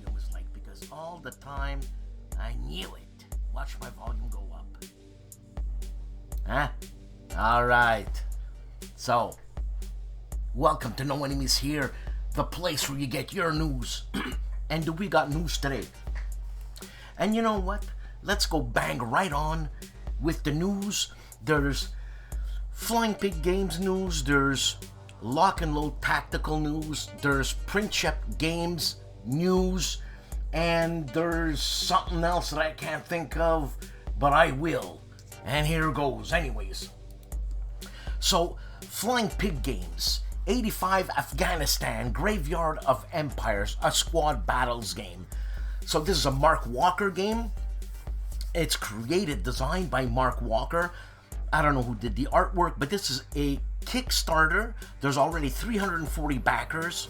volume is like, because all the time I knew it. Watch my volume go up. Huh? Alright. So, welcome to No Enemies Here, the place where you get your news. And we got news today. And you know what? Let's go bang right on with the news. There's Flying Pig Games news, there's Lock and Load Tactical news, there's Printship Games news, and there's something else that I can't think of, but I will. And here goes anyways. So, Flying Pig Games, 85 Afghanistan, Graveyard of Empires, a squad battles game. So this is a Mark Walker game. It's designed by Mark Walker. I don't know who did the artwork, but this is a Kickstarter. There's already 340 backers.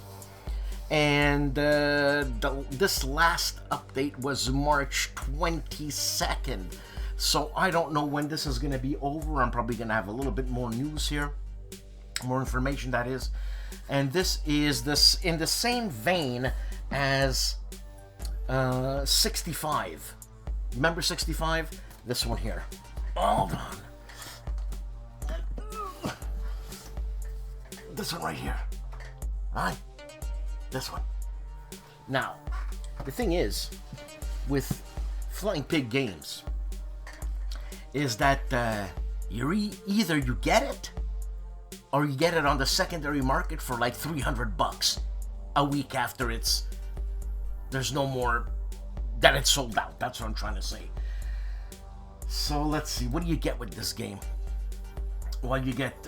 And this last update was March 22nd. So I don't know when this is going to be over. I'm probably going to have a little bit more news here. More information, that is. And this is in the same vein as 65. Remember 65? This one here. Hold on. This one right here. Alright? This one. Now, the thing is, with Flying Pig Games, is that either you get it, or you get it on the secondary market for like $300 a week after there's no more, that it's sold out. That's what I'm trying to say. So let's see, what do you get with this game? Well, you get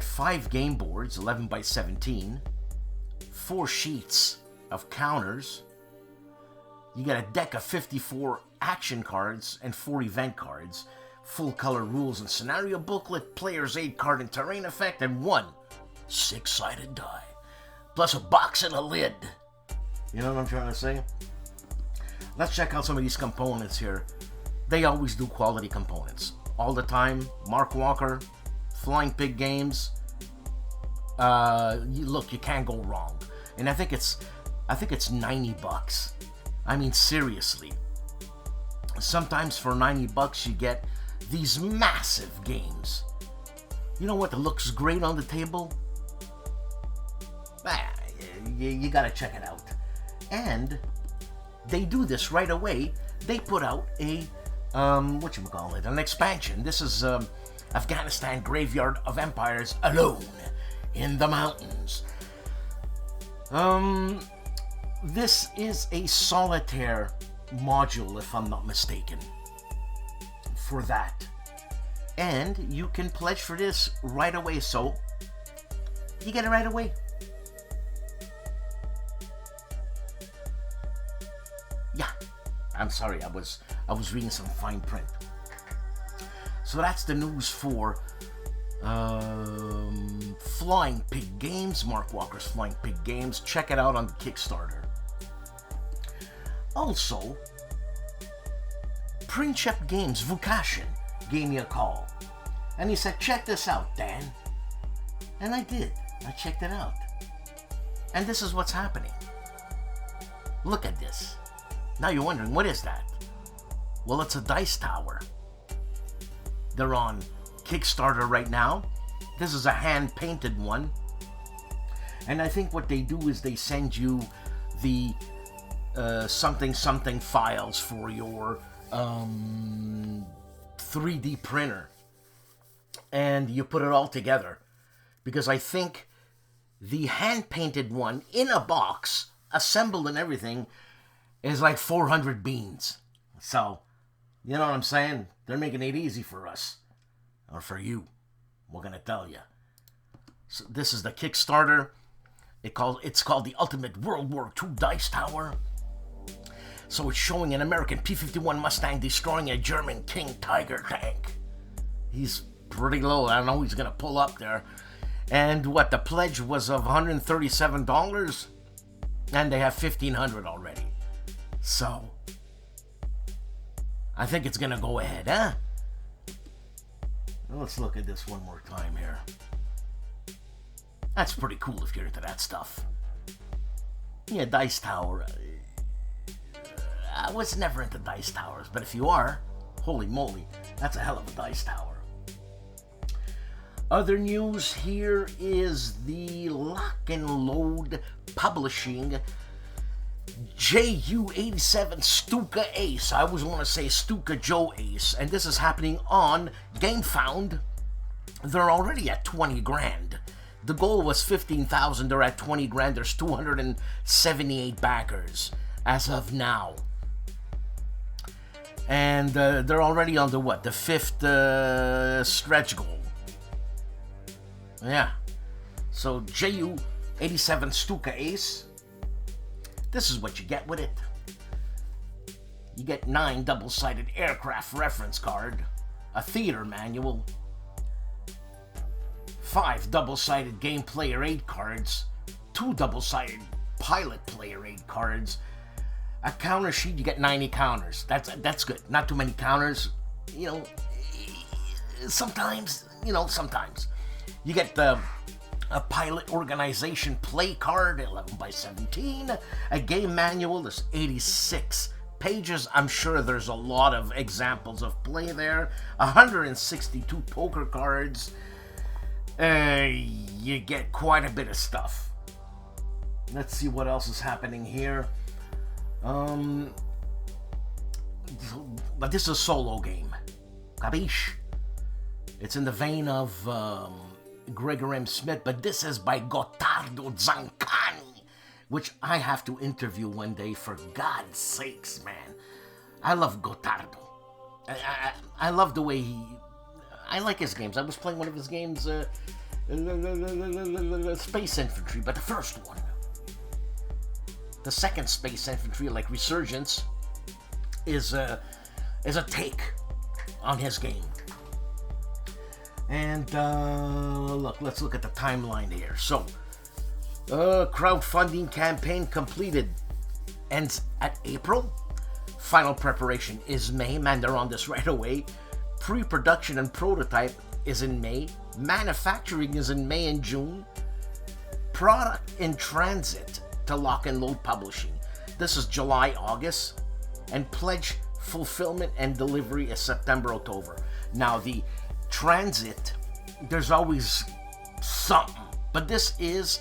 5 game boards, 11 by 17, 4 sheets of counters. You get a deck of 54 action cards and 4 event cards, full color rules and scenario booklet, player's aid card and terrain effect, and 1 6-sided die, plus a box and a lid. You know what I'm trying to say? Let's check out some of these components here. They always do quality components. All the time. Mark Walker, Flying Pig Games. Look, you can't go wrong. And I think it's $90. I mean, seriously. Sometimes for $90 you get these massive games. You know what looks great on the table? You gotta check it out. And they do this right away. They put out a an expansion. This is Afghanistan Graveyard of Empires Alone in the Mountains. This is a Solitaire module, if I'm not mistaken, for that. And you can pledge for this right away, so you get it right away. Yeah, I'm sorry, I was reading some fine print. So that's the news for Flying Pig Games, Mark Walker's Flying Pig Games. Check it out on the Kickstarter. Also, Printship Games Vukashin gave me a call. And he said, check this out, Dan. And I did. I checked it out. And this is what's happening. Look at this. Now you're wondering, what is that? Well, it's a dice tower. They're on Kickstarter right now. This is a hand-painted one. And I think what they do is they send you the something files for your 3D printer. And you put it all together. Because I think the hand-painted one in a box, assembled and everything, is like 400 beans. So, you know what I'm saying? They're making it easy for us. Or for you. We're going to tell you. So this is the Kickstarter. It's called the Ultimate World War II Dice Tower. So it's showing an American P-51 Mustang destroying a German King Tiger tank. He's pretty low. I don't know he's going to pull up there. And what, the pledge was of $137? And they have $1,500 already. So, I think it's going to go ahead, huh? Let's look at this one more time here. That's pretty cool if you're into that stuff. Yeah, Dice Tower. I was never into Dice Towers, but if you are, holy moly, that's a hell of a Dice Tower. Other news here is the Lock and Load Publishing JU87 Stuka Ace. I always want to say STUKAJOE Ace, and this is happening on GameFound. They're already at 20 grand. The goal was 15,000. They're at 20 grand. There's 278 backers as of now. And they're already on the what? The 5th stretch goal. Yeah. So JU87 Stuka Ace. This is what you get with it. You get 9 double-sided aircraft reference card, a theater manual, 5 double-sided game player aid cards, 2 double-sided pilot player aid cards, a counter sheet. You get 90 counters. That's good. Not too many counters. You know, sometimes. You get a pilot organization play card, 11 by 17. A game manual. There's 86 pages. I'm sure there's a lot of examples of play there. 162 poker cards. You get quite a bit of stuff. Let's see what else is happening here. But this is a solo game. Capiche? It's in the vein of Gregor M. Smith, but this is by Gottardo Zancani, which I have to interview one day, for God's sakes, man. I love Gottardo. I love the way I like his games. I was playing one of his games, Space Infantry, but the first one. The second Space Infantry, like Resurgence, is a take on his game. And let's look at the timeline here. So, crowdfunding campaign completed, ends at April. Final preparation is May. Man, they're on this right away. Pre-production and prototype is in May. Manufacturing is in May and June. Product in transit to Lock and Load Publishing. This is July, August. And pledge fulfillment and delivery is September, October. Now, the transit, there's always something, but this is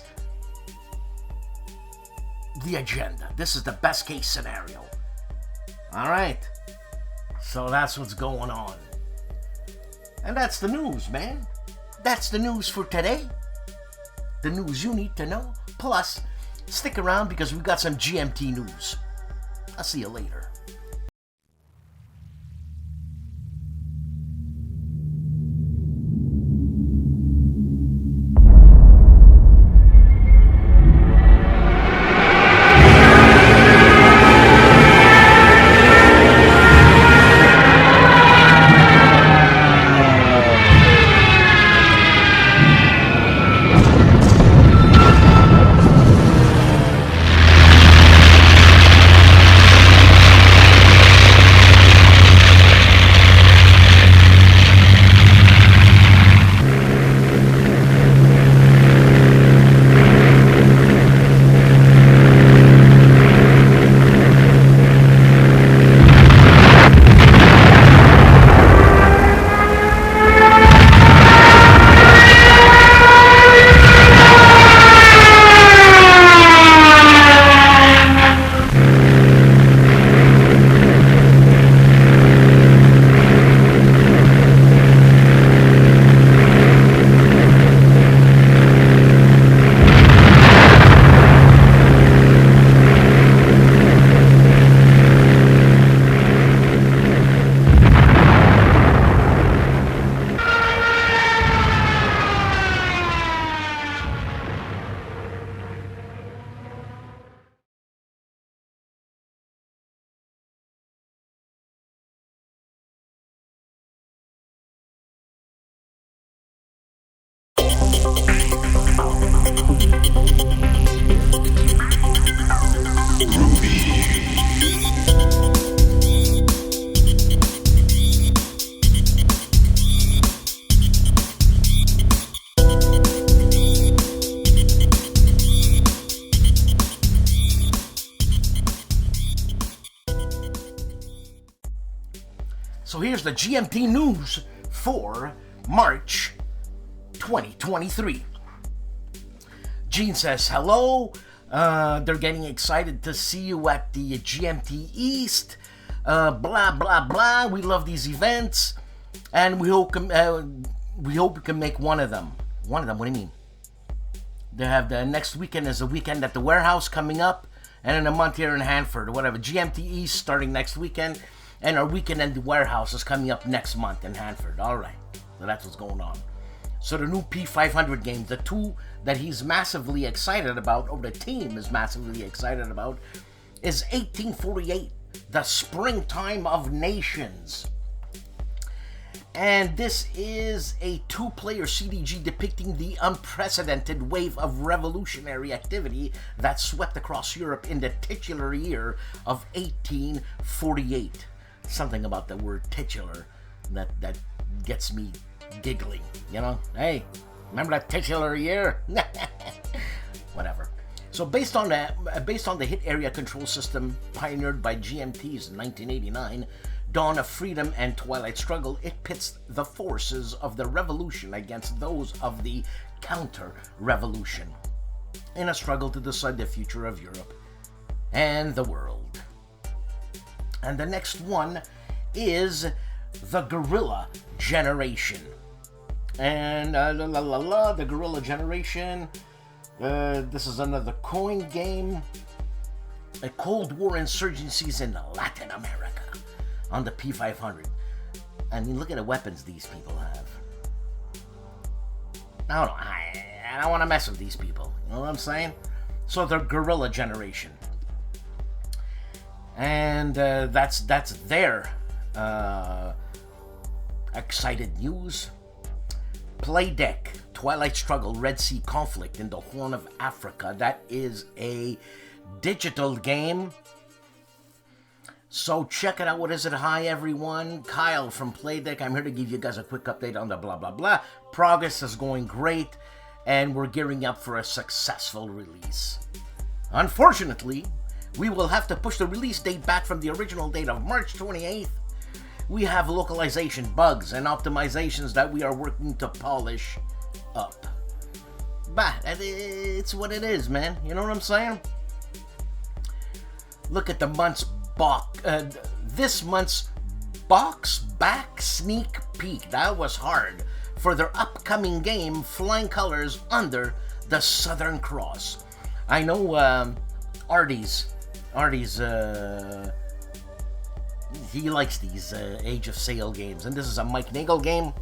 the agenda. This is the best case scenario. All right, so that's what's going on, and that's the news, man. That's the news for today. The news you need to know. Plus, stick around because we've got some GMT news. I'll see you later. So here's the GMT news for March 2023. Gene says hello. They're getting excited to see you at the GMT East. Blah blah blah. We love these events, and we hope we can make one of them. One of them. What do you mean? They have the next weekend is a weekend at the warehouse coming up, and in a month here in Hanford or whatever. GMT East starting next weekend, and our weekend at the warehouse is coming up next month in Hanford. All right, so that's what's going on. So the new P500 game, the two that he's massively excited about, or the team is massively excited about, is 1848, the Springtime of Nations. And this is a two-player CDG depicting the unprecedented wave of revolutionary activity that swept across Europe in the titular year of 1848. Something about the word titular that gets me giggling, you know? Hey, remember that titular year? Whatever. So based on the hit area control system pioneered by GMTs in 1989, Dawn of Freedom and Twilight Struggle, it pits the forces of the revolution against those of the counter-revolution in a struggle to decide the future of Europe and the world. And the next one is the Guerrilla Generation. And the Guerrilla Generation, this is another coin game. A Cold War insurgencies in Latin America on the P500. I mean, look at the weapons these people have. I don't want to mess with these people. You know what I'm saying? So they're Guerrilla Generation. And that's their excited news. Play Deck, Twilight Struggle, Red Sea Conflict in the Horn of Africa. That is a digital game. So check it out. What is it? Hi, everyone. Kyle from Playdeck. I'm here to give you guys a quick update on the blah, blah, blah. Progress is going great, and we're gearing up for a successful release. Unfortunately, we will have to push the release date back from the original date of March 28th. We have localization bugs and optimizations that we are working to polish up. But it's what it is, man. You know what I'm saying? Look at the month's this month's box back sneak peek. That was hard for their upcoming game, Flying Colors Under the Southern Cross. I know Artie's he likes these Age of Sail games, and this is a Mike Nagel game.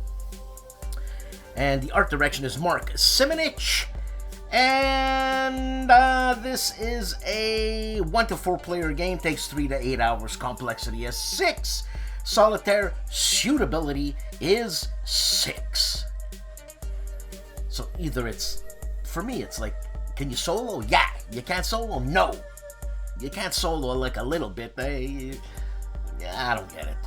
And the art direction is Mark Simonich. And this is a 1 to 4 player game, takes 3 to 8 hours, complexity is 6, solitaire suitability is 6. So either it's, for me, it's like, can you solo? Yeah. You can't solo? No. You can't solo like a little bit. I don't get it.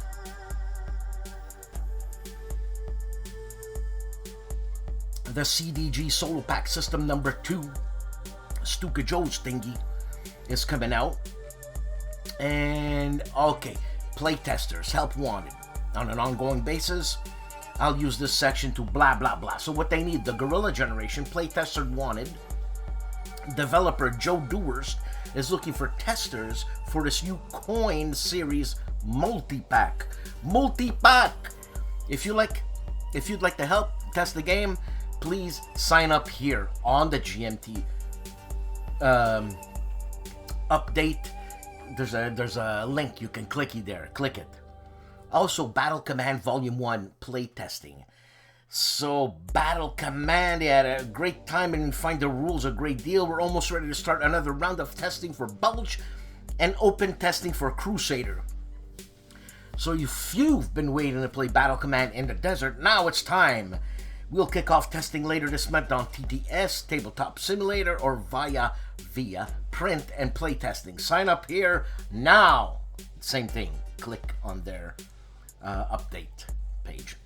The CDG Solo Pack System number 2, STUKAJOE's thingy, is coming out. And, okay, playtesters, help wanted. On an ongoing basis, I'll use this section to blah, blah, blah. So what they need, the Guerrilla Generation, playtester wanted. Developer Joe Dewars is looking for testers for this new coin series multi-pack. If you'd like to help test the game, please sign up here on the GMT update. There's a link you can click there. Click it. Also, Battle Command Volume 1 playtesting. So, Battle Command, they had a great time and find the rules a great deal. We're almost ready to start another round of testing for Bulge and open testing for Crusader. So if you've been waiting to play Battle Command in the desert, now it's time. We'll kick off testing later this month on TTS, Tabletop Simulator, or via print and play testing. Sign up here now. Same thing. Click on their update page.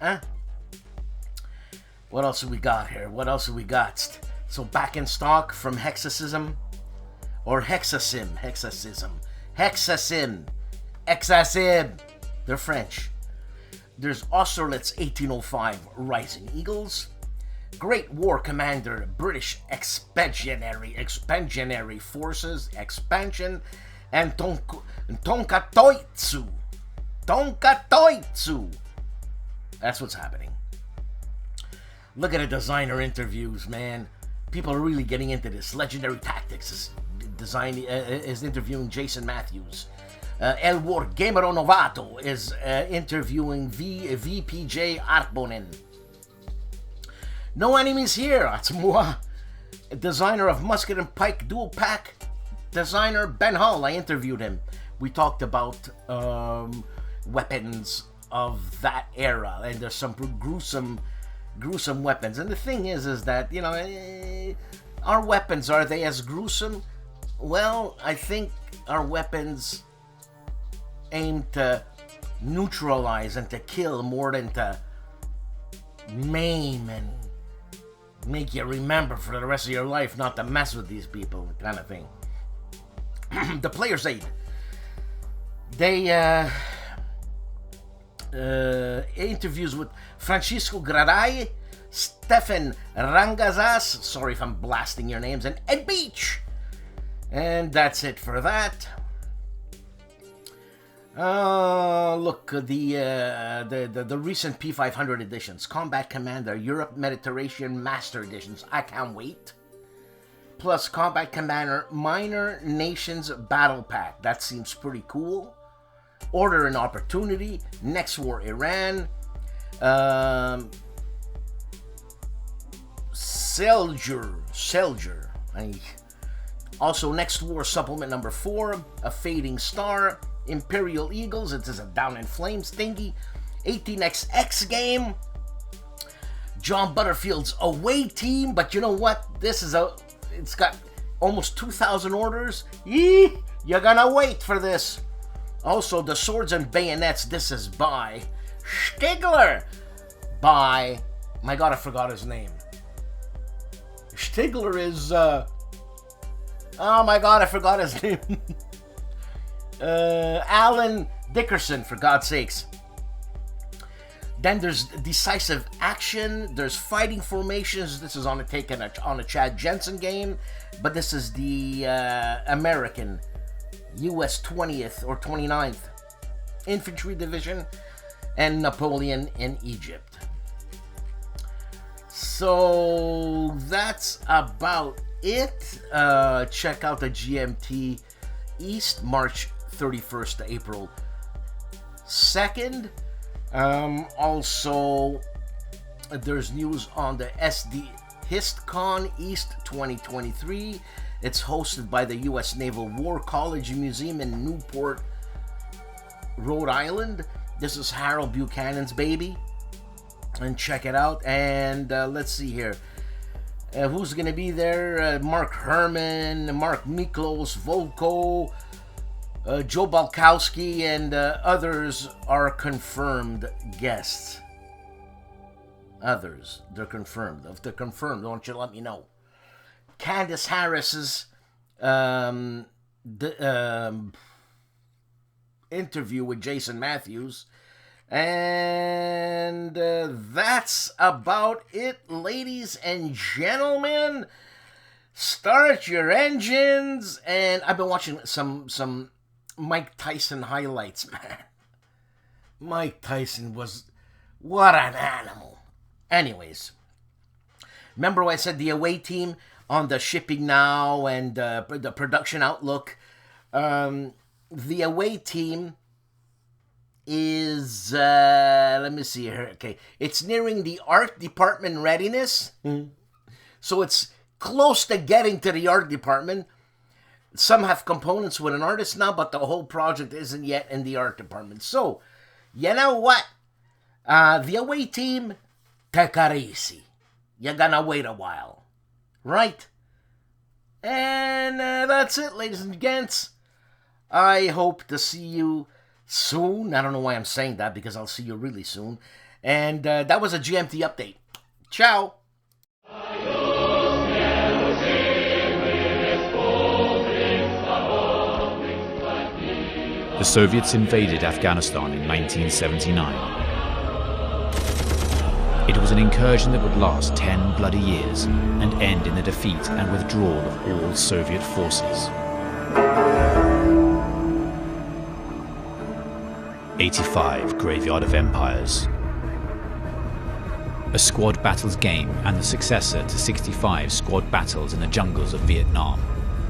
What else have we got here? So back in stock from Hexesism, or Hexesism. They're French. There's Austerlitz 1805 Rising Eagles. Great War Commander, British Expeditionary Forces, Expansion, and Tonkatoitsu. Tonkatoitsu. That's what's happening. Look at the designer interviews, man. People are really getting into this. Legendary Tactics is interviewing Jason Matthews. El War Gamero Novato is interviewing VPJ Arponen. No Enemies Here, that's moi. Designer of Musket and Pike Dual Pack, designer Ben Hull, I interviewed him. We talked about weapons of that era, and there's some gruesome weapons. And the thing is that, you know, our weapons, are they as gruesome? Well, I think our weapons aim to neutralize and to kill more than to maim and make you remember for the rest of your life not to mess with these people, kind of thing. The Player's Aid. They interviews with Francisco Graday, Stefan Rangazas, sorry if I'm blasting your names, and Ed Beach. And that's it for that. Look, the recent P500 editions, Combat Commander Europe Mediterranean Master Editions. I can't wait. Plus Combat Commander Minor Nations Battle Pack. That seems pretty cool. Order and Opportunity, Next War Iran, Selger. Also Next War Supplement number 4, A Fading Star, Imperial Eagles, it is a Down in Flames thingy, 18XX game, John Butterfield's away team, but you know what? It's got almost 2,000 orders. Yee! You're gonna wait for this. Also, the Swords and Bayonets, this is by Stigler. By, my God, I forgot his name. Stigler is, oh my God, I forgot his name. Alan Dickerson, for God's sakes. Then there's Decisive Action, there's Fighting Formations, this is on a take on a Chad Jensen game, but this is the American US 20th or 29th Infantry Division, and Napoleon in Egypt. So that's about it. Check out the GMT East, March 31st to April 2nd. Also, there's news on the SD HistCon East 2023. It's hosted by the U.S. Naval War College Museum in Newport, Rhode Island. This is Harold Buchanan's baby. And check it out. And let's see here. Who's going to be there? Mark Herman, Mark Miklos, Volko, Joe Balkowski, and others are confirmed guests. Others, they're confirmed. If they're confirmed, why don't you let me know? Candace Harris's interview with Jason Matthews. And that's about it, ladies and gentlemen. Start your engines. And I've been watching some Mike Tyson highlights, man. Mike Tyson was, what an animal. Anyways, remember when I said the away team on the Shipping Now and the Production Outlook? The away team is, let me see here. Okay, it's nearing the art department readiness. So it's close to getting to the art department. Some have components with an artist now, but the whole project isn't yet in the art department. So, you know what? The away team, take it easy. You're gonna wait a while. Right? And that's it, ladies and gents. I hope to see you soon. I don't know why I'm saying that, because I'll see you really soon. And that was a GMT update. Ciao. The Soviets invaded Afghanistan in 1979. It was an incursion that would last 10 bloody years and end in the defeat and withdrawal of all Soviet forces. 85 Graveyard of Empires. A squad battles game and the successor to 65 squad battles in the jungles of Vietnam,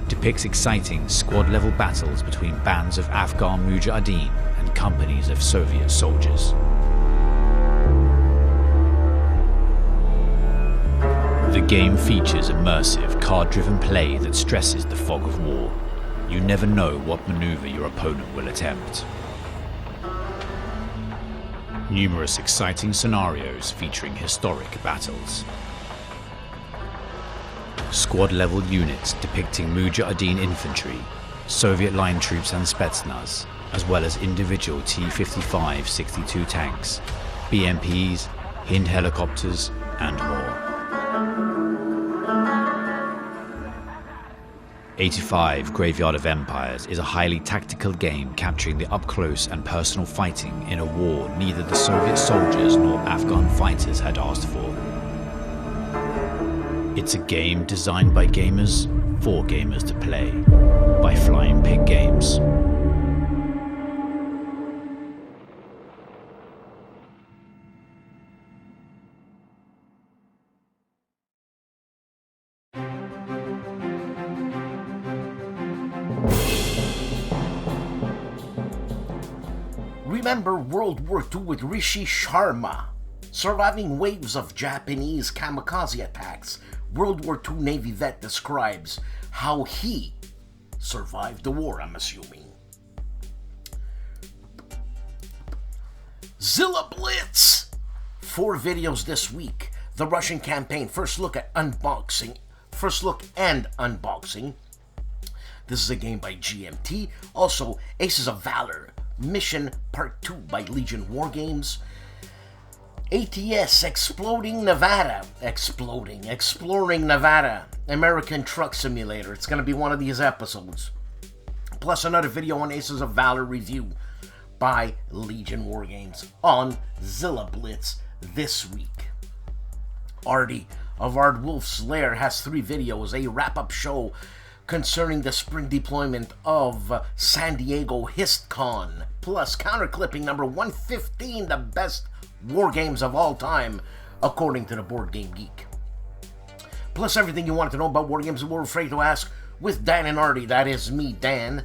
depicts exciting squad-level battles between bands of Afghan mujahideen and companies of Soviet soldiers. The game features immersive, card-driven play that stresses the fog of war. You never know what maneuver your opponent will attempt. Numerous exciting scenarios featuring historic battles. Squad-level units depicting Mujahideen infantry, Soviet line troops and Spetsnaz, as well as individual T-55-62 tanks, BMPs, Hind helicopters, and more. 85 Graveyard of Empires is a highly tactical game capturing the up-close and personal fighting in a war neither the Soviet soldiers nor Afghan fighters had asked for. It's a game designed by gamers, for gamers to play, by Flying Pig Games. Remember World War II with Rishi Sharma? Surviving waves of Japanese kamikaze attacks, World War II Navy vet describes how he survived the war, I'm assuming. Zilla Blitz! 4 videos this week. The Russian campaign, first look and unboxing. This is a game by GMT. Also, Aces of Valor, Mission Part 2 by Legion Wargames. ATS Exploring Nevada, American Truck Simulator. It's going to be one of these episodes. Plus another video on Aces of Valor review by Legion Wargames on Zilla Blitz this week. Artie of ARDWULF'S Lair has 3 videos, a wrap-up show concerning the spring deployment of San Diego HistCon, plus counterclipping number 115, the best war games of all time, according to the Board Game Geek. Plus everything you wanted to know about war games and were afraid to ask with Dan and Artie, that is me, Dan.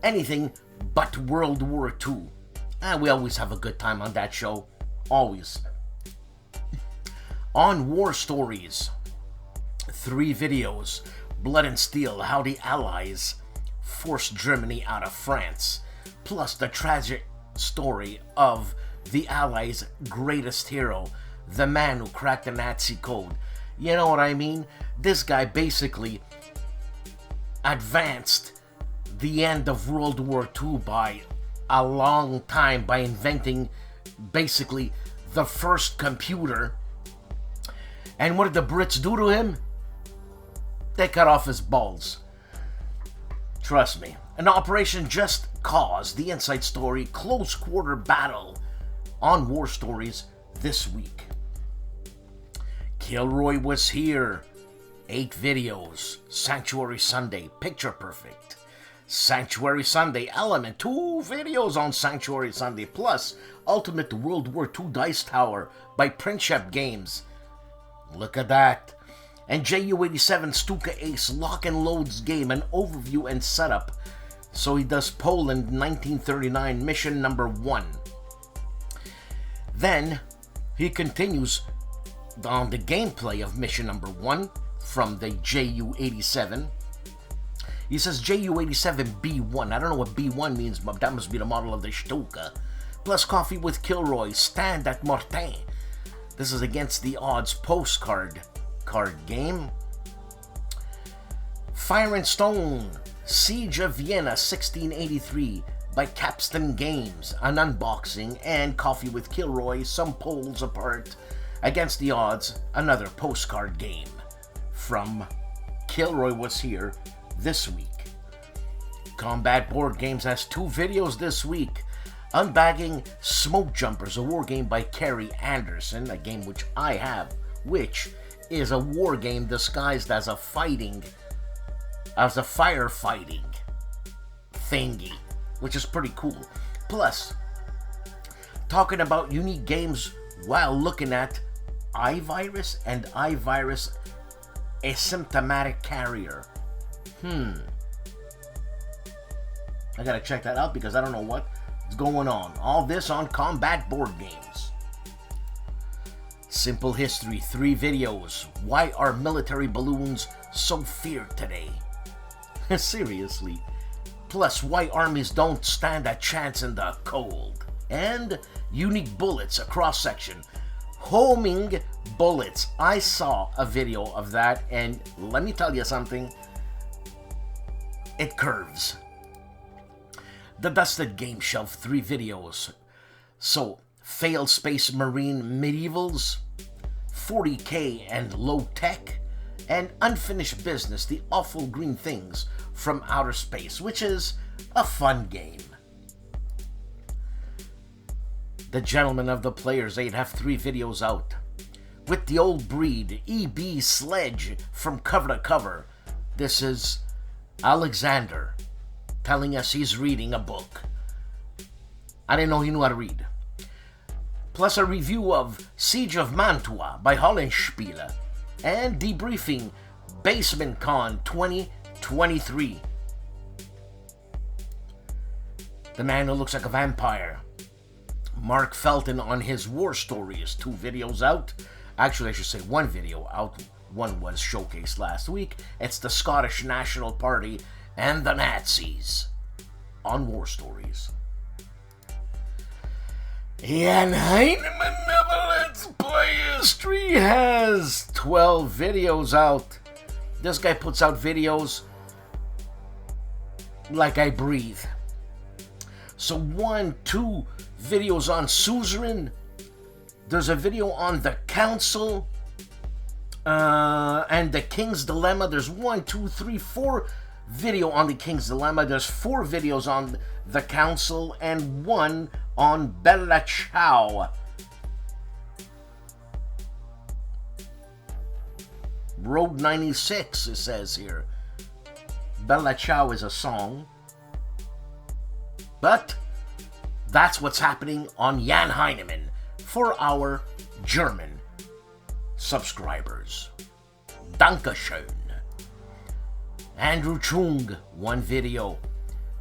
Anything but World War II. And we always have a good time on that show. Always. On War Stories, 3 videos. Blood and Steel, how the Allies forced Germany out of France. Plus the tragic story of the Allies' greatest hero, the man who cracked the Nazi code. You know what I mean? This guy basically advanced the end of World War II by a long time by inventing basically the first computer. And what did the Brits do to him? They cut off his balls. Trust me. An Operation Just Cause, the inside story, close quarter battle on War Stories this week. KilRoyWasHere, 8 videos. Sanctuary Sunday, picture perfect. Sanctuary Sunday Element, 2 videos on Sanctuary Sunday, plus Ultimate World War II Dice Tower by Princep Games. Look at that. And JU87 STUKAJOE Lock and Loads game, an overview and setup. So he does Poland 1939 mission number 1. Then he continues on the gameplay of mission number 1 from the JU87. He says JU87B1. I don't know what B1 means, but that must be the model of the Stuka. Plus Coffee with Kilroy, Stand at Martin. This is Against the Odds postcard game. Fire and Stone, Siege of Vienna 1683 by Capstan Games, an unboxing, and Coffee with Kilroy, some poles apart. Against the Odds, another postcard game from KilRoyWasHere this week. Combat Board Games has 2 videos this week. Unbagging Smoke Jumpers, a war game by Kerry Anderson, a game which I have, which is a war game disguised as a firefighting thingy, which is pretty cool. Plus, talking about unique games while looking at iVirus and iVirus Asymptomatic Carrier. I gotta check that out because I don't know what's going on. All this on Combat Board Games. Simple History, 3 videos. Why are military balloons so feared today? Seriously. Plus, why armies don't stand a chance in the cold. And unique bullets, a cross-section. Homing bullets. I saw a video of that, and let me tell you something. It curves. The Dusted Game Shelf, 3 videos. So, Failed Space Marine Medievals, 40K and Low Tech, and Unfinished Business, The Awful Green Things from Outer Space, which is a fun game. The Gentlemen of the Players 8 have 3 videos out. With the Old Breed, EB Sledge from cover to cover. This is Alexander telling us he's reading a book. I didn't know he knew how to read. Plus a review of Siege of Mantua by HOLLANDSPIELE and debriefing Basement Con 2023. The Man Who Looks Like a Vampire. Mark Felton on his war stories, 2 videos out. Actually, I should say 1 video out. 1 was showcased last week. It's the Scottish National Party and the Nazis on war stories. Jan Heinemann Let's Play History has 12 videos out. This guy puts out videos like I breathe. So 1, 2 videos on Suzerain. There's a video on the Council and the King's Dilemma. There's 1, 2, 3, 4 video on the King's Dilemma. There's 4 videos on the Council and 1 on Bella Ciao. Road 96, it says here. Bella Ciao is a song. But that's what's happening on Jan Heinemann for our German subscribers. Dankeschön. Andrew Chung, 1 video.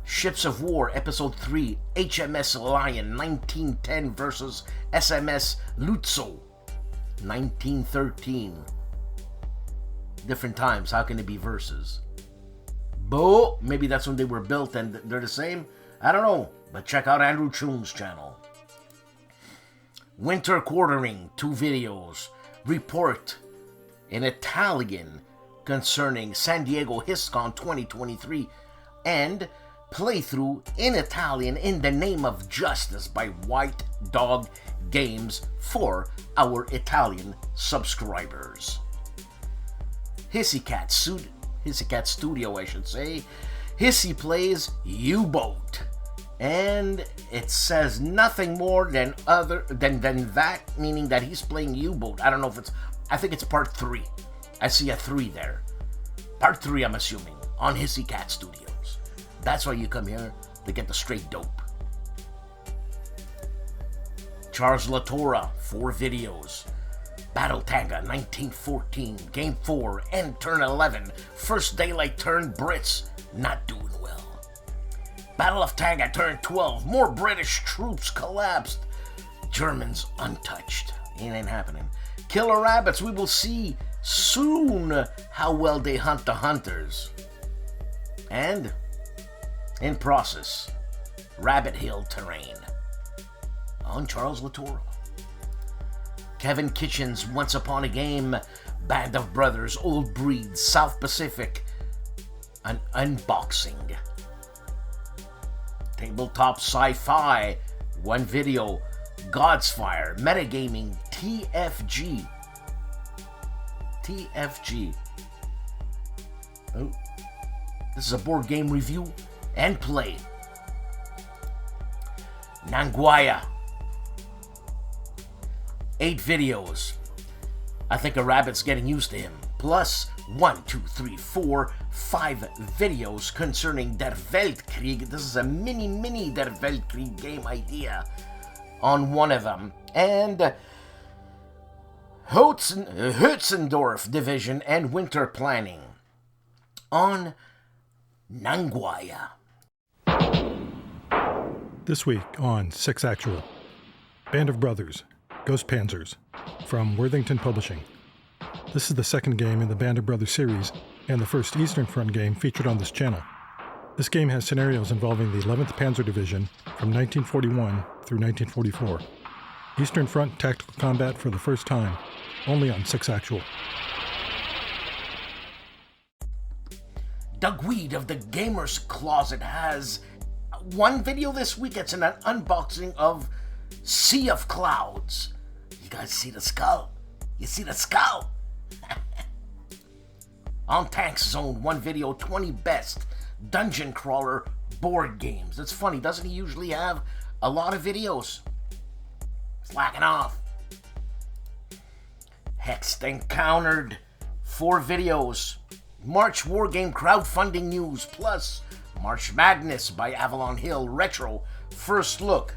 Ships of War, Episode 3, HMS Lion, 1910 versus SMS Lutzo, 1913. Different times, how can it be versus? Bo, maybe that's when they were built and they're the same? I don't know, but check out Andrew Chung's channel. Winter Quartering, 2 videos. Report in Italian concerning San Diego HISCON 2023 and playthrough in Italian in the Name of Justice by White Dog Games for our Italian subscribers. Hissycat Studio, I should say. Hissy plays U-Boat. And it says nothing more than that, meaning that he's playing U-Boat. I don't know if it's, I think it's part 3. I see a 3 there. Part 3, I'm assuming, on Hissycat Studios. That's why you come here, to get the straight dope. Charles Latora, 4 videos. Battle Tanga, 1914, Game 4, End Turn 11, First Daylight Turn, Brits, not doing well. Battle of Tanga, Turn 12, more British troops collapsed. Germans untouched. It ain't happening. Killer Rabbits, we will see soon how well they hunt the hunters. And, in process, Rabbit Hill Terrain on Charles Latoro. Kevin Kitchens, Once Upon a Game, Band of Brothers, Old Breed, South Pacific, an unboxing. Tabletop Sci-Fi, 1 video, God's Fire, Metagaming, TFG. Oh, this is a board game review and play. Nanguaya. 8 videos. I think a rabbit's getting used to him. Plus 1, 2, 3, 4, 5 videos concerning Der Weltkrieg. This is a mini Der Weltkrieg game idea on one of them. And Hötzendorf Division and Winter Planning on Nanguaya. This week on 6 Actual, Band of Brothers, Ghost Panzers, from Worthington Publishing. This is the second game in the Band of Brothers series and the first Eastern Front game featured on this channel. This game has scenarios involving the 11th Panzer Division from 1941 through 1944. Eastern Front tactical combat for the first time, only on 6 Actual. Doug Weed of the Gamer's Closet has one video this week. It's an unboxing of Sea of Clouds. You guys see the skull? You see the skull? On Tank Zone, one video, 20 best dungeon crawler board games. It's funny, doesn't he usually have a lot of videos? Slacking off. Hexed Encountered, 4 videos. March Wargame crowdfunding news, plus March Madness by Avalon Hill Retro first look.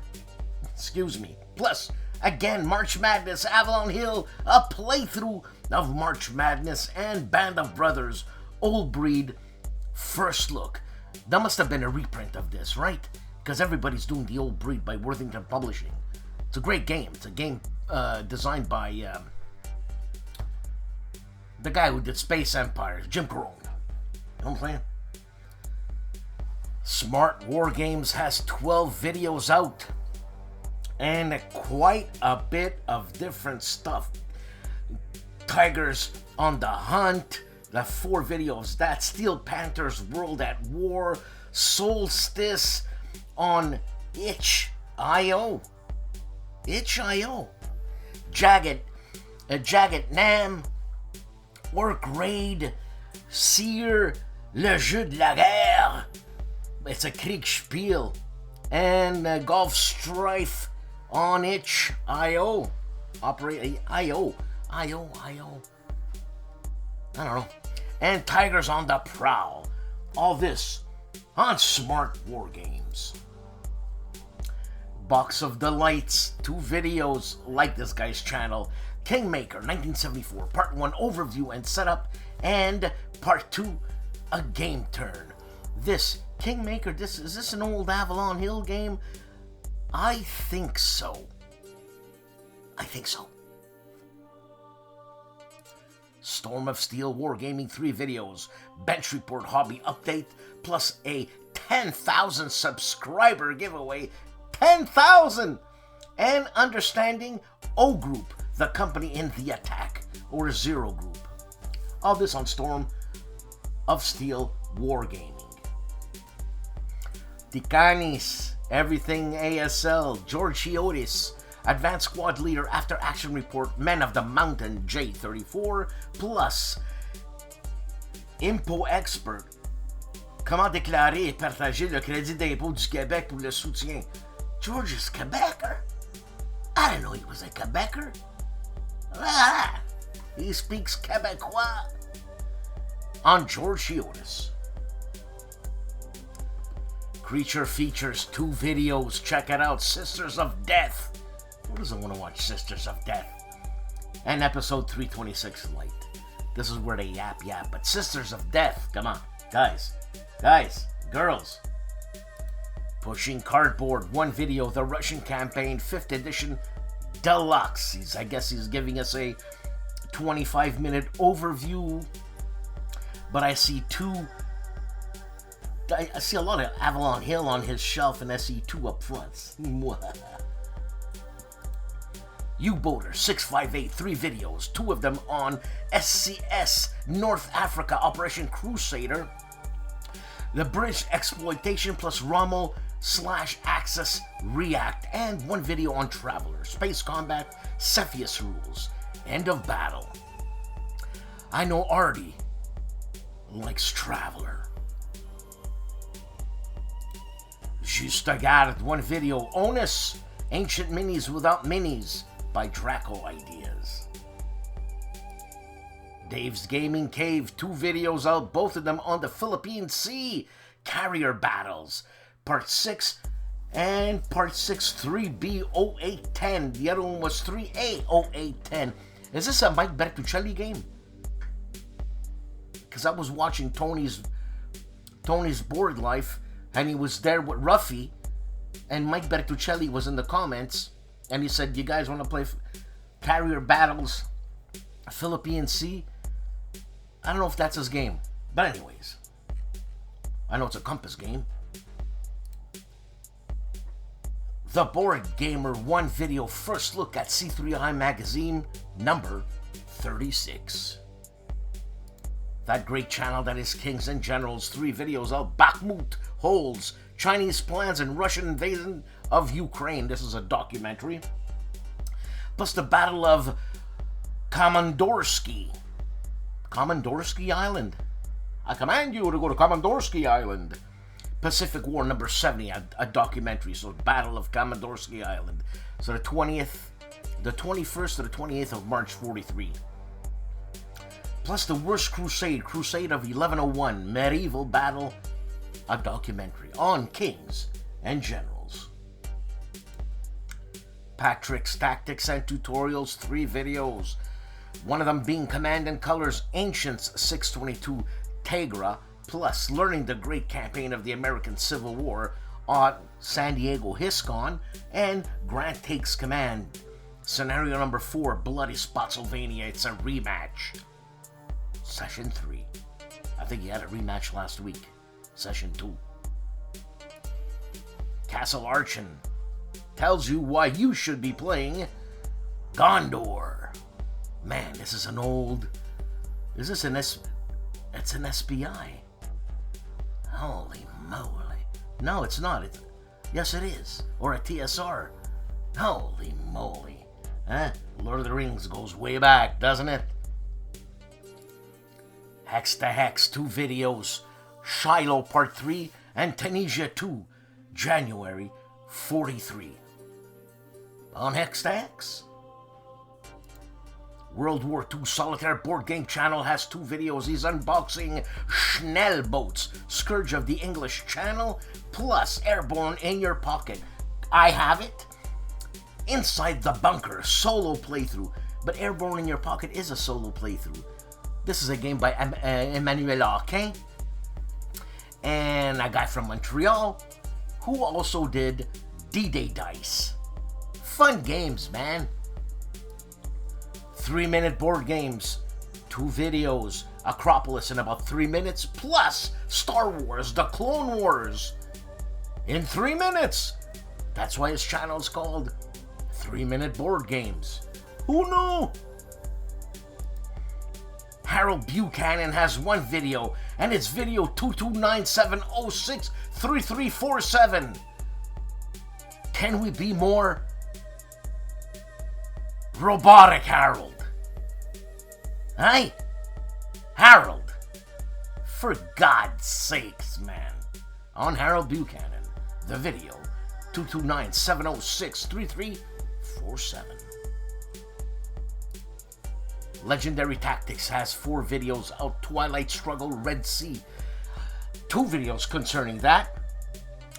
Excuse me. Plus, again, March Madness, Avalon Hill, a playthrough of March Madness and Band of Brothers Old Breed first look. That must have been a reprint of this, right? Because everybody's doing the Old Breed by Worthington Publishing. It's a great game. It's a game designed by the guy who did Space Empire, Jim Carroll. You know what I'm saying? Smart War Games has 12 videos out. And quite a bit of different stuff. Tigers on the Hunt, the 4 videos. That Steel Panthers World at War, Solstice on itch.io. Itch.io. Jagged Nam, Orc Raid, Seer, Le Jeu de la Guerre. It's a Kriegspiel. And Golf Strife on itch.io. I.O. I don't know. And Tigers on the Prowl. All this on Smart War Games. Box of Delights, 2 videos like this guy's channel. Kingmaker 1974, Part 1 overview and setup, and Part 2 a game turn. This Kingmaker, is this an old Avalon Hill game? I think so. Storm of Steel Wargaming 3 videos, Bench Report Hobby Update, plus a 10,000 subscriber giveaway. 10,000! And Understanding O Group, the company in the attack, or Zero Group. All this on Storm of Steel Wargaming. Ticanis, Everything ASL, George Chiotis, Advanced Squad Leader After Action Report, Men of the Mountain J34, plus Impôt Expert. Comment déclarer et partager le crédit d'impôt du Québec pour le soutien? George is Quebecer? I didn't know he was a Quebecer. Ah, he speaks Quebecois. On George Chiotis. Creature features 2 videos. Check it out. Sisters of Death. Who doesn't want to watch Sisters of Death? And episode 326 Light. This is where they yap. But Sisters of Death. Come on. Guys, girls. Pushing Cardboard. 1 video. The Russian Campaign 5th edition deluxe. I guess he's giving us a 25-minute overview. But I see I see a lot of Avalon Hill on his shelf and SE2 up front. U-Boater 658, 3 videos, 2 of them on SCS North Africa Operation Crusader, the British Exploitation plus Rommel / Axis React, and 1 video on Traveler, Space Combat, Cepheus Rules, End of Battle. I know Artie likes Traveler. Juste Garde, one video. Onus, Ancient Minis Without Minis by Draco Ideas. Dave's Gaming Cave, 2 videos out, both of them on the Philippine Sea. Carrier Battles, Part 6 and Part 6 3B 0810. The other one was 3A 0810. Is this a Mike Bertuccelli game? Because I was watching Tony's Board Life, and he was there with Ruffy, and Mike Bertuccelli was in the comments, and he said, you guys want to play Carrier Battles Philippine Sea? I don't know if that's his game. But anyways, I know it's a Compass game. The Board Gamer 1 video, first look at C3I magazine, number 36. That great channel that is Kings and Generals, 3 videos of Bakhmut, Holes, Chinese plans and Russian invasion of Ukraine. This is a documentary. Plus the Battle of Komandorsky Island. I command you to go to Komandorsky Island. Pacific War number 70, a documentary. So Battle of Komandorsky Island. So the 21st to the 28th of March 43. Plus the Worst Crusade of 1101, Medieval Battle, a documentary on Kings and Generals. Patrick's Tactics and Tutorials, 3 videos. One of them being Command and Colors, Ancients 622, Tegra, plus learning the great campaign of the American Civil War on San Diego HISCON, and Grant Takes Command. Scenario number 4, Bloody Spotsylvania, it's a rematch. Session 3. I think he had a rematch last week. Session 2. Castle Archon tells you why you should be playing Gondor. Man, this is an old... Is this an It's an SPI. Holy moly. No, it's not. Yes, it is. Or a TSR. Holy moly. Lord of the Rings goes way back, doesn't it? Hex to Hex, 2 videos. Shiloh Part 3 and Tunisia 2, January 43. On Hex to Hex. World War II Solitaire board game channel has 2 videos. He's unboxing Schnellboats, Scourge of the English Channel, plus Airborne in Your Pocket. I have it. Inside the Bunker, solo playthrough. But Airborne in Your Pocket is a solo playthrough. This is a game by Emmanuel Arquin, and a guy from Montreal, who also did D-Day Dice. Fun games, man. 3-minute board games, 2 videos, Acropolis in about 3 minutes, plus Star Wars, The Clone Wars, in 3 minutes. That's why his channel is called 3-Minute Board Games. Who knew? Harold Buchanan has 1 video, and it's video 229-706-3347. Can we be more robotic, Harold? Hey? Harold, for God's sakes, man. On Harold Buchanan, the video 229-706-3347. Legendary Tactics has 4 videos out. Twilight Struggle, Red Sea, 2 videos concerning that.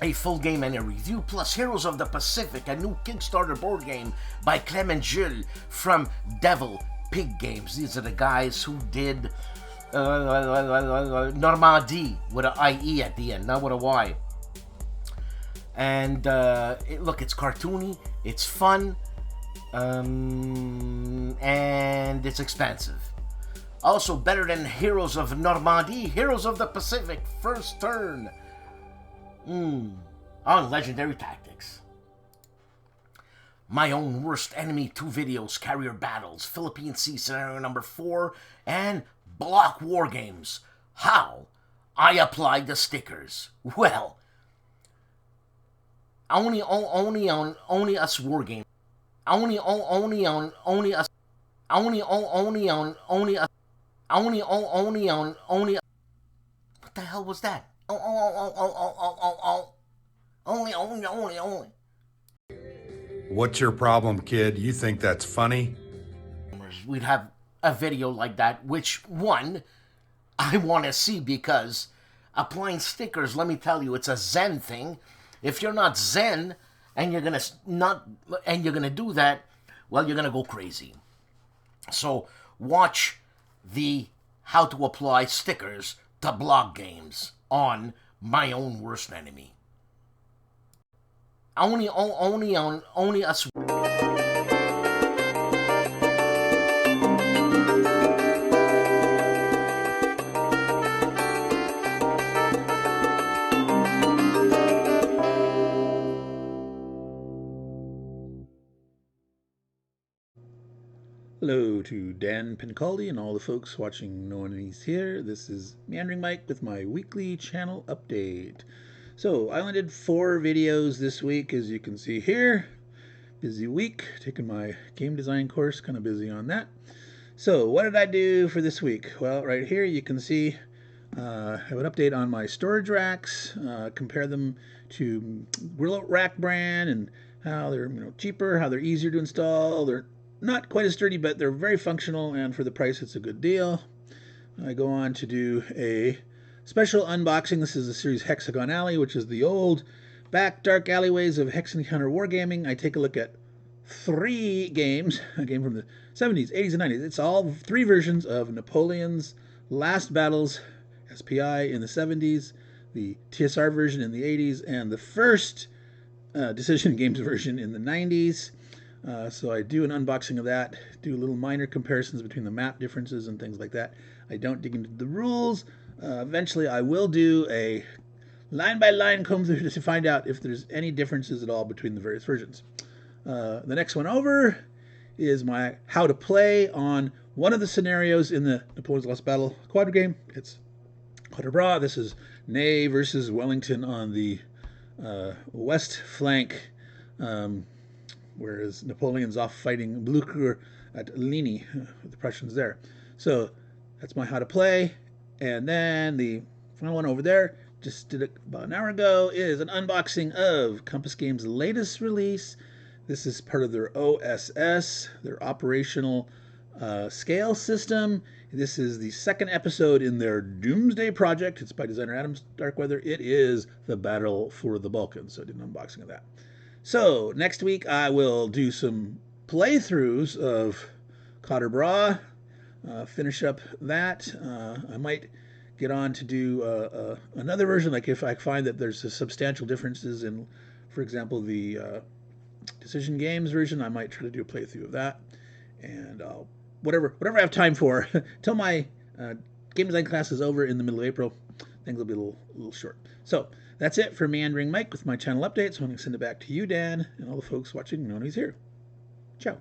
A full game and a review, plus Heroes of the Pacific, a new Kickstarter board game by Clement Jules from Devil Pig Games. These are the guys who did Normandy with an IE at the end, not with a Y. And look, it's cartoony, it's fun, and it's expensive. Also better than Heroes of Normandy, Heroes of the Pacific, First Turn. On Legendary Tactics. My Own Worst Enemy, 2 videos, Carrier Battles, Philippine Sea Scenario number 4, and Block War Games. How I applied the stickers. Well, only us war games. Only us. What the hell was that? Only. What's your problem, kid? You think that's funny? We'd have a video like that, which one I want to see, because applying stickers, let me tell you, it's a Zen thing. If you're not Zen and you're gonna do that, well, you're gonna go crazy. So watch the how to apply stickers to block games on My Own Worst Enemy. Only us. Hello to Dan Pincaldi and all the folks watching No One Is Here. This is Meandering Mike with my weekly channel update. So I only did 4 videos this week, as you can see here. Busy week, taking my game design course, kind of busy on that. So what did I do for this week? Well, right here you can see I have an update on my storage racks, compare them to Willow Rack brand and how they're cheaper, how they're easier to install. They're not quite as sturdy, but they're very functional, and for the price it's a good deal. I go on to do a special unboxing. This is the series Hexagon, which is the old back dark alleyways of Hex Encounter wargaming. I take a look at 3 games, a game from the 70s, 80s, and 90s. It's all 3 versions of Napoleon's Last Battles SPI in the 70s, the TSR version in the 80s, and the first Decision Games version in the 90s. So I do an unboxing of that, do little minor comparisons between the map differences and things like that. I don't dig into the rules. Eventually I will do a line-by-line comb through to find out if there's any differences at all between the various versions. The next one over is my how to play on one of the scenarios in the Napoleon's Last Battle quadra game. It's Quatre Bras. This is Ney versus Wellington on the west flank, whereas Napoleon's off fighting Blucher at Ligny, with the Prussians there. So that's my how to play. And then the final one over there, just did it about an hour ago, is an unboxing of Compass Games' latest release. This is part of their OSS, their operational scale system. This is the 2nd episode in their Doomsday project. It's by designer Adam Starkweather. It is the Battle for the Balkans. So I did an unboxing of that. So next week I will do some playthroughs of Quatre Bras, finish up that. I might get on to do another version, like if I find that there's substantial differences in, for example, the Decision Games version, I might try to do a playthrough of that. And whatever I have time for, till my game design class is over in the middle of April, things will be a little short. So that's it for Meandering Mike with my channel update. So I'm going to send it back to you, Dan, and all the folks watching No One Is Here. Ciao.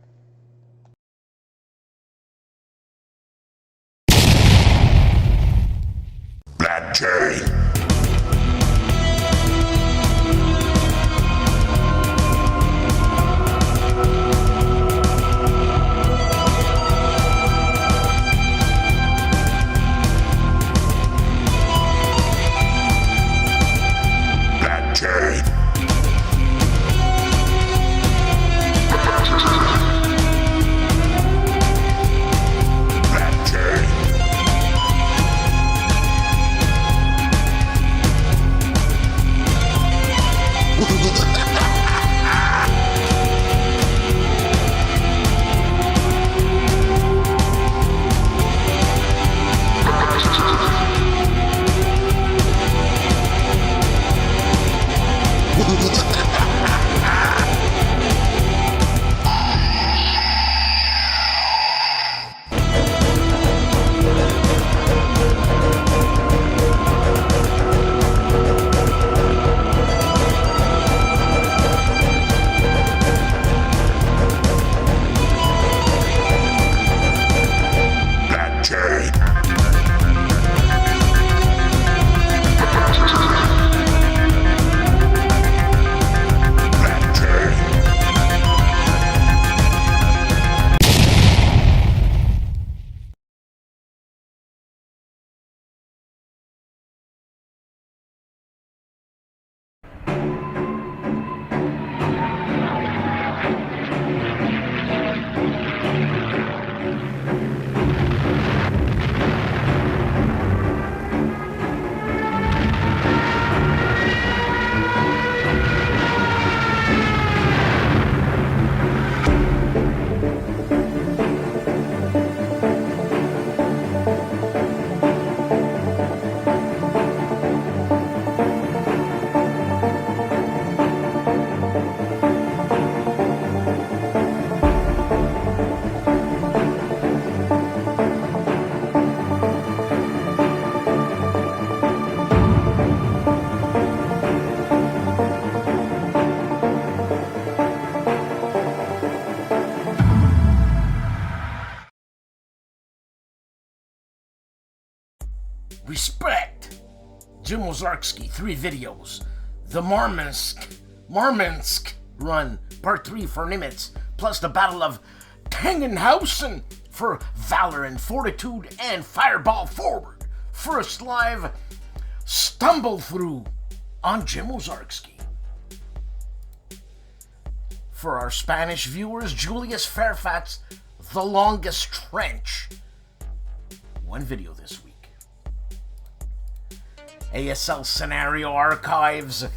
Black Jay. Respect! Jim Wozarski, 3 videos. The Marminsk run, part 3 for Nimitz, plus the Battle of Tangenhausen for Valor and Fortitude and Fireball Forward. First live stumble through on Jim Wozarski. For our Spanish viewers, Julius Fairfax, The Longest Trench. 1 video this week. ASL Scenario Archives,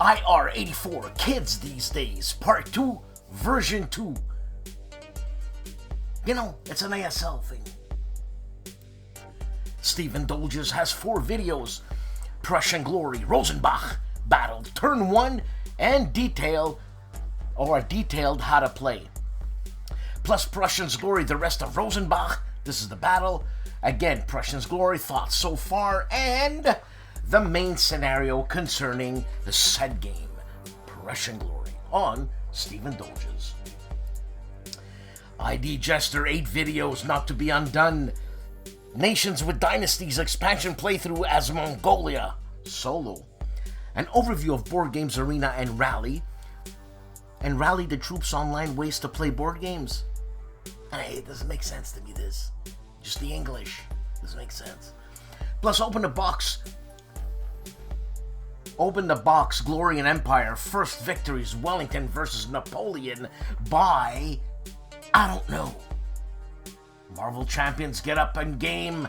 IR84, Kids These Days, Part 2, Version 2. You know, it's an ASL thing. Stephen Dolges has 4 videos. Prussian Glory, Rosenbach, Battle, Turn 1, and detailed how to play. Plus Prussian's Glory, the rest of Rosenbach. This is the battle. Again, Prussian's Glory, thoughts so far, and the main scenario concerning the said game, Prussian Glory, on Stephen Dolges. ID Jester, 8 videos not to be undone. Nations with Dynasties expansion playthrough as Mongolia, solo. An overview of Board Games Arena and Rally the troops online ways to play board games. Hey, it doesn't make sense to me, this. Just the English. Doesn't make sense. Plus, Open the Box, Glory and Empire, First Victories, Wellington versus Napoleon by, I don't know. Marvel Champions Get Up and Game.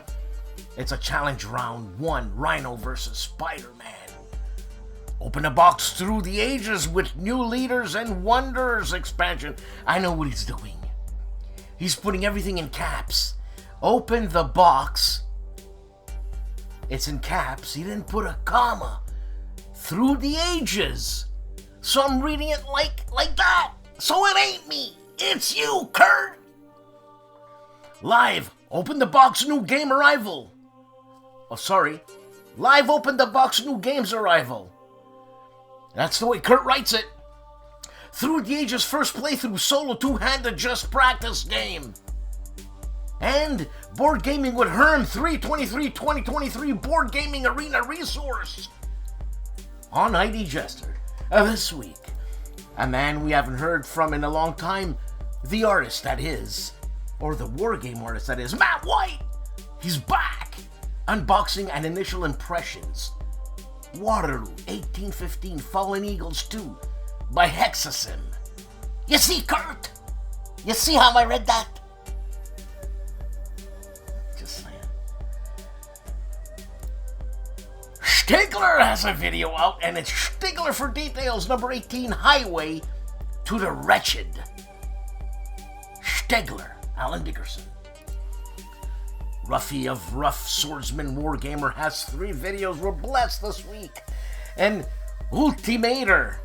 It's a challenge round 1, Rhino versus Spider-Man. Open the Box Through the Ages with New Leaders and Wonders expansion. I know what he's doing. He's putting everything in caps. Open the box. It's in caps. He didn't put a comma. Through the Ages. So I'm reading it like that. So it ain't me. It's you, Kurt. Live. Open the Box New Game Arrival. Oh, sorry. Live Open the Box New Games Arrival. That's the way Kurt writes it. Through the Ages first playthrough solo 2-handed just practice game. And Board Gaming with Herm 3/23/2023 Board Gaming Arena Resource. On ID Jester. This week, a man we haven't heard from in a long time, the artist that is, or the wargame artist that is, Matt White. He's back. Unboxing and initial impressions. Waterloo 1815 Fallen Eagles 2 by HEXES. You see, Kurt? You see how I read that? Just saying. Stigler has a video out, and it's Stigler for Details, number 18, Highway to the Wretched. Stigler, Alan Dickerson. Ruffy of Rough Swordsman Wargamer has 3 videos. We're blessed this week. And Ultimator,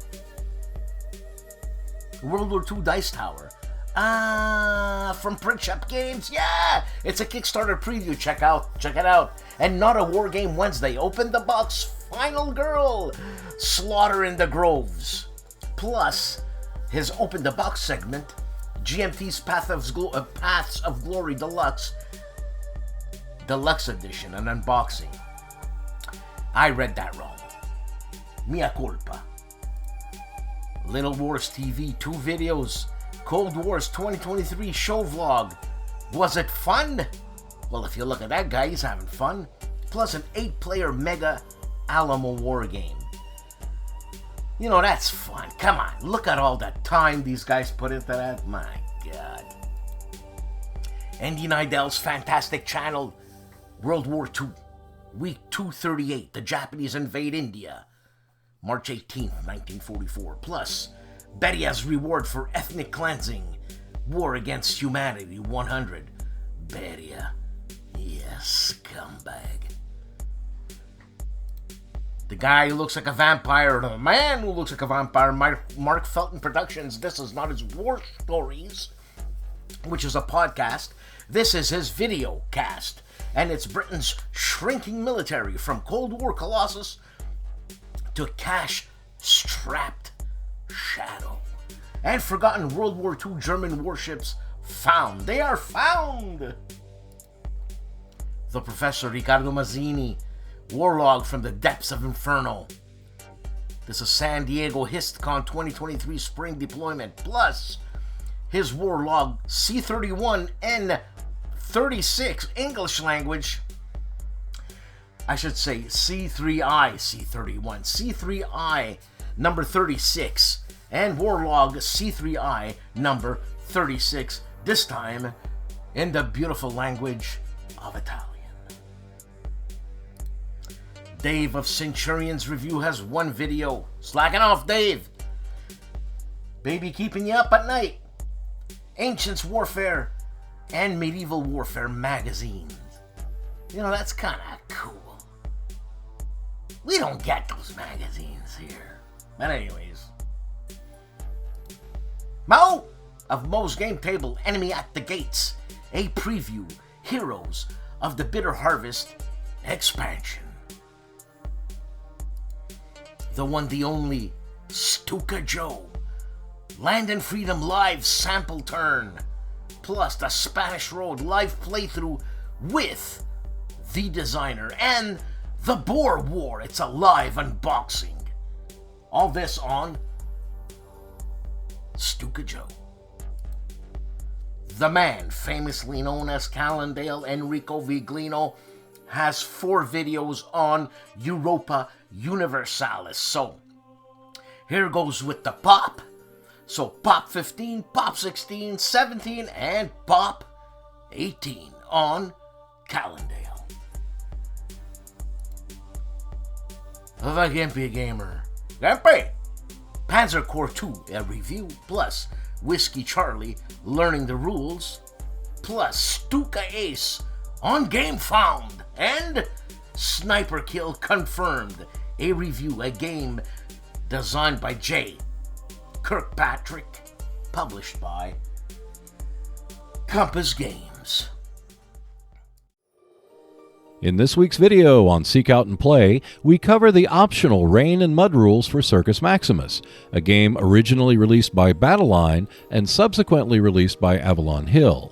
World War II Dice Tower. From Princeps Games. Yeah, it's a Kickstarter preview. Check it out. And Not a War Game Wednesday. Open the Box Final Girl, Slaughter in the Groves. Plus his Open the Box segment, GMT's Paths of Glory Deluxe Edition, an unboxing. I read that wrong. Mea culpa. Little Wars TV, 2 videos. Cold Wars 2023 show vlog. Was it fun? Well, if you look at that guy, he's having fun. Plus an 8-player Mega Alamo war game. You know, that's fun. Come on, look at all that time these guys put into that. My God. Andy Nidell's fantastic channel, World War II, Week 238, The Japanese Invade India, March 18th, 1944. Plus, Beria's Reward for Ethnic Cleansing, War Against Humanity 100. Beria, yes, scumbag. The guy who looks like a vampire, the man who looks like a vampire, Mark Felton Productions. This is not his War Stories, which is a podcast. This is his video cast. And it's Britain's shrinking military from Cold War Colossus to cash-strapped Shadow. And forgotten World War II German warships found. They are found! The Professor Riccardo Mazzini Warlog from the depths of Inferno. This is San Diego HistCon 2023 spring deployment, plus his Warlog C31 N36 English language. I should say C3I C31, C3I number 36, and Warlog C3I number 36, this time in the beautiful language of Italian. Dave of Centurion's Review has one video. Slacking off, Dave. Baby keeping you up at night. Ancients Warfare and Medieval Warfare magazines. You know, that's kind of cool. We don't get those magazines here. But anyways. Mo of Mo's Game Table, Enemy at the Gates. A preview. Heroes of the Bitter Harvest expansion. The one, the only, STUKAJOE. Land and Freedom Live sample turn. Plus the Spanish Road live playthrough with the designer. And the Boer War. It's a live unboxing. All this on STUKAJOE. The man, famously known as Calandale Enrico Viglino, has 4 videos on Europa Universalis. So, here goes with the pop. So, pop 15, pop 16, 17, and pop 18 on Calandale. The GIMPY Gamer. GIMPY! Panzer Corps 2, a review, plus Whiskey Charlie learning the rules, plus Stuka Ace on Game Found, and Sniper Kill Confirmed, a review, a game designed by J. Kirkpatrick, published by Compass Games. In this week's video on Seek Out and Play, we cover the optional Rain and Mud rules for Circus Maximus, a game originally released by Battleline and subsequently released by Avalon Hill.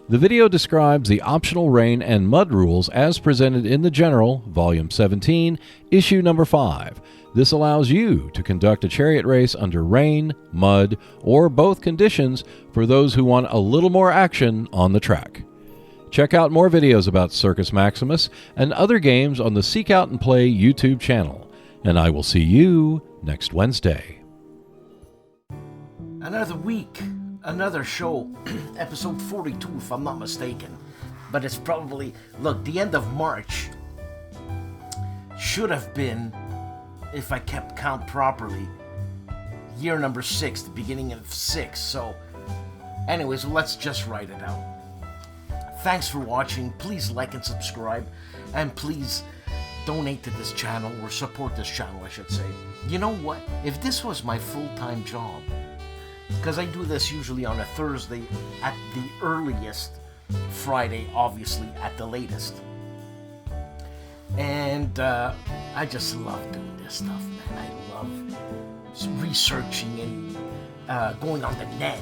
The video describes the optional Rain and Mud rules as presented in the General, Volume 17, Issue Number 5. This allows you to conduct a chariot race under rain, mud, or both conditions for those who want a little more action on the track. Check out more videos about Circus Maximus and other games on the Seek Out and Play YouTube channel. And I will see you next Wednesday. Another week, another show, episode 42 if I'm not mistaken. But it's probably, look, the end of March should have been, if I kept count properly, year number 6, the beginning of 6. So, anyways, let's just write it out. Thanks for watching. Please like and subscribe. And please donate to this channel, or support this channel, I should say. You know what? If this was my full-time job, because I do this usually on a Thursday at the earliest, Friday, obviously, at the latest. And I just love doing this stuff, man. I love researching and going on the net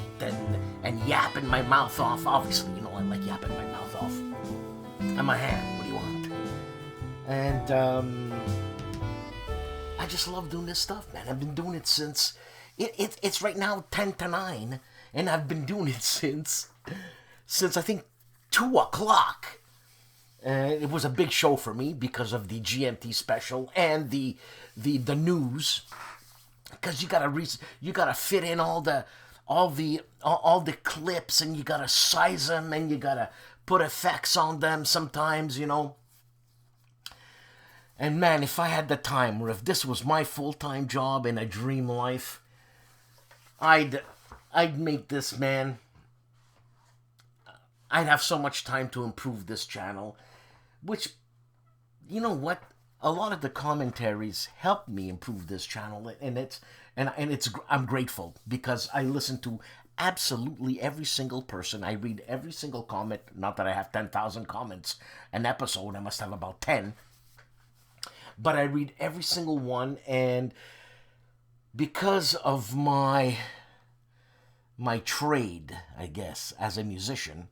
and yapping my mouth off. Obviously, you know, I like yapping my mouth off. I'm a ham. What do you want? And I just love doing this stuff, man. I've been doing it since it's right now 10 to 9, and I've been doing it since I think 2 o'clock. It was a big show for me because of the GMT special and the news. Because you gotta fit in all the clips, and you gotta size them, and you gotta put effects on them sometimes, you know. And man, if I had the time, or if this was my full-time job in a dream life, I'd make this, man. I'd have so much time to improve this channel, which, you know what? A lot of the commentaries helped me improve this channel, and I'm grateful, because I listen to absolutely every single person. I read every single comment. Not that I have 10,000 comments an episode. I must have about 10. But I read every single one, and because of my trade, I guess, as a musician,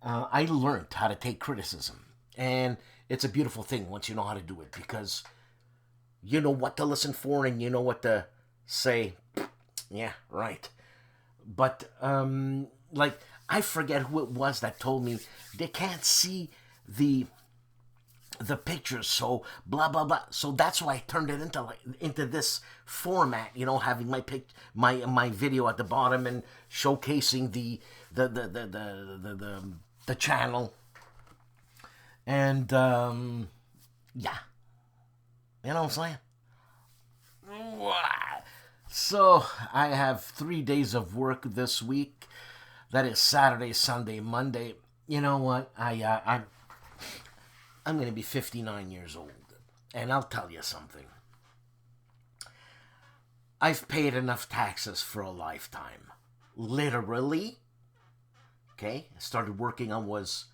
I learned how to take criticism. And it's a beautiful thing once you know how to do it, because you know what to listen for and you know what to say. Yeah, right. But, like, I forget who it was that told me they can't see the pictures, so blah blah blah. So that's why I turned it into this format, you know, having my video at the bottom and showcasing the channel. And yeah, you know what I'm saying? So I have 3 days of work this week. That is Saturday, Sunday, Monday. You know what? I'm going to be 59 years old. And I'll tell you something. I've paid enough taxes for a lifetime. Literally. Okay? I started working, I was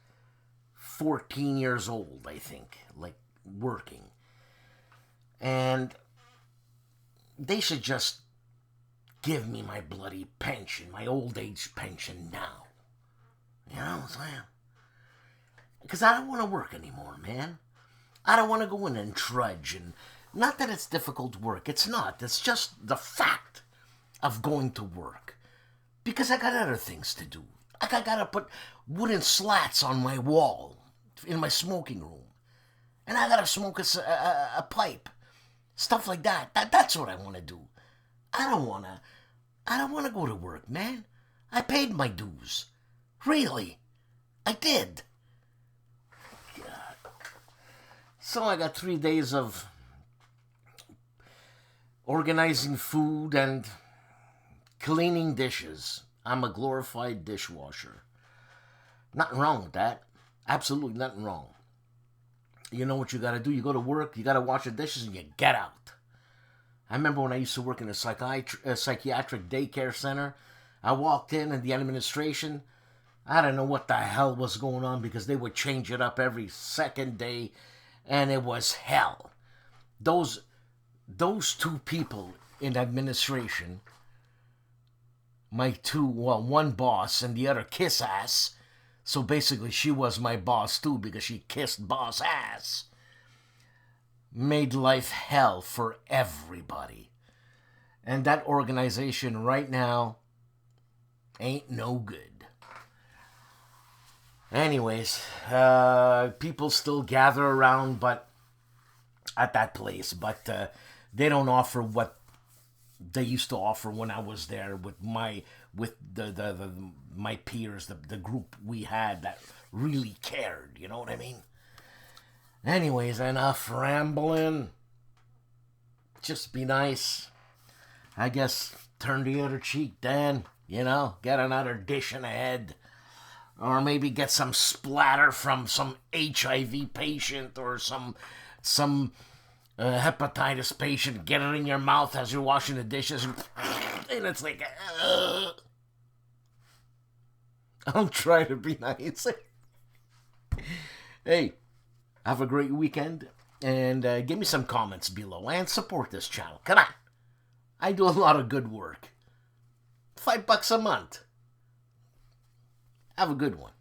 14 years old, I think. Like, working. And they should just give me my bloody pension, my old age pension now. You know what I'm saying? Because I don't want to work anymore, man. I don't want to go in and trudge. And not that it's difficult work. It's not. It's just the fact of going to work. Because I got other things to do. Like I got to put wooden slats on my wall in my smoking room. And I got to smoke a pipe. Stuff like that. That's what I want to do. I don't want to go to work, man. I paid my dues. Really. I did. God. So I got 3 days of organizing food and cleaning dishes. I'm a glorified dishwasher. Nothing wrong with that. Absolutely nothing wrong. You know what you got to do? You go to work, you got to wash the dishes, and you get out. I remember when I used to work in a psychiatric daycare center. I walked in and the administration, I don't know what the hell was going on because they would change it up every second day, and it was hell. Those two people in administration, one boss and the other kiss ass. So basically she was my boss too because she kissed boss ass. Made life hell for everybody. And that organization right now ain't no good. Anyways, people still gather around at that place, but they don't offer what they used to offer when I was there with my peers, the group we had that really cared, you know what I mean? Anyways, enough rambling. Just be nice. I guess turn the other cheek, Dan. You know, get another dish in the head. Or maybe get some splatter from some HIV patient or some hepatitis patient. Get it in your mouth as you're washing the dishes. And it's like... I'll try to be nice. Hey, have a great weekend. And give me some comments below. And support this channel. Come on. I do a lot of good work. $5 a month. Have a good one.